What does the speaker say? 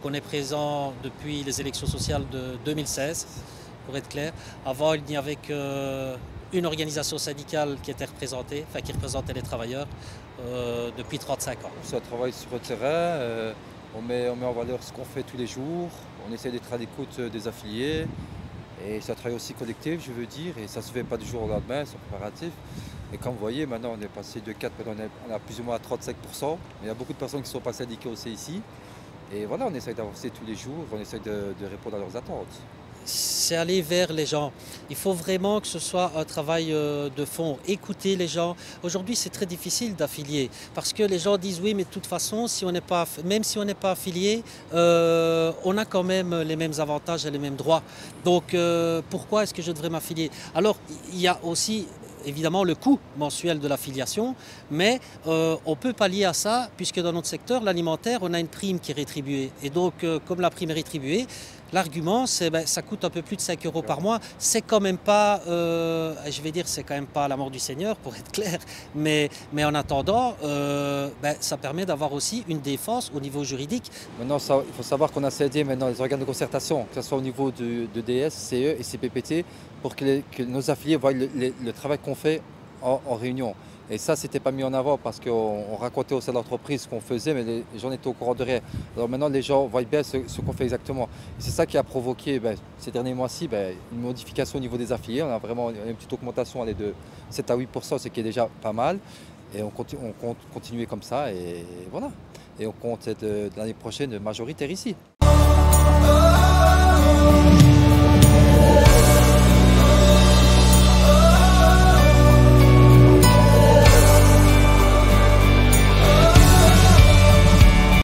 On est présent depuis les élections sociales de 2016, pour être clair. Avant, il n'y avait qu'une organisation syndicale qui était représentée, enfin qui représentait les travailleurs depuis 35 ans. Ça travaille sur le terrain, on met en valeur ce qu'on fait tous les jours, on essaie d'être à l'écoute des affiliés. Et ça travaille aussi collectif, je veux dire, et ça ne se fait pas du jour au lendemain, c'est préparatif. Et comme vous voyez, maintenant on est passé de 4, maintenant on est plus ou moins à 35%. Il y a beaucoup de personnes qui ne sont pas syndiquées aussi ici. Et voilà, on essaie d'avancer tous les jours, on essaie de répondre à leurs attentes. C'est aller vers les gens. Il faut vraiment que ce soit un travail de fond, écouter les gens. Aujourd'hui, c'est très difficile d'affilier parce que les gens disent oui, mais de toute façon, même si on n'est pas affilié, on a quand même les mêmes avantages et les mêmes droits. Donc, pourquoi est-ce que je devrais m'affilier? Alors, il y a aussi évidemment le coût mensuel de l'affiliation, mais on peut pallier à ça puisque dans notre secteur, l'alimentaire, on a une prime qui est rétribuée. Et donc, comme la prime est rétribuée, l'argument, c'est ça coûte un peu plus de 5 € par mois. C'est quand même pas, je vais dire, c'est quand même pas la mort du Seigneur, pour être clair. Mais en attendant, ça permet d'avoir aussi une défense au niveau juridique. Maintenant, il faut savoir qu'on a cédé maintenant les organes de concertation, que ce soit au niveau de DS, CE et CPPT, pour que nos affiliés voient le travail qu'on fait en réunion. Et ça, c'était pas mis en avant parce qu'on racontait au sein de l'entreprise ce qu'on faisait, mais les gens étaient au courant de rien. Alors maintenant, les gens voient bien ce qu'on fait exactement. C'est ça qui a provoqué ces derniers mois-ci une modification au niveau des affiliés. On a vraiment une petite augmentation de 7 à 8%, ce qui est déjà pas mal. Et on compte continuer comme ça et voilà. Et on compte être l'année prochaine majoritaire ici.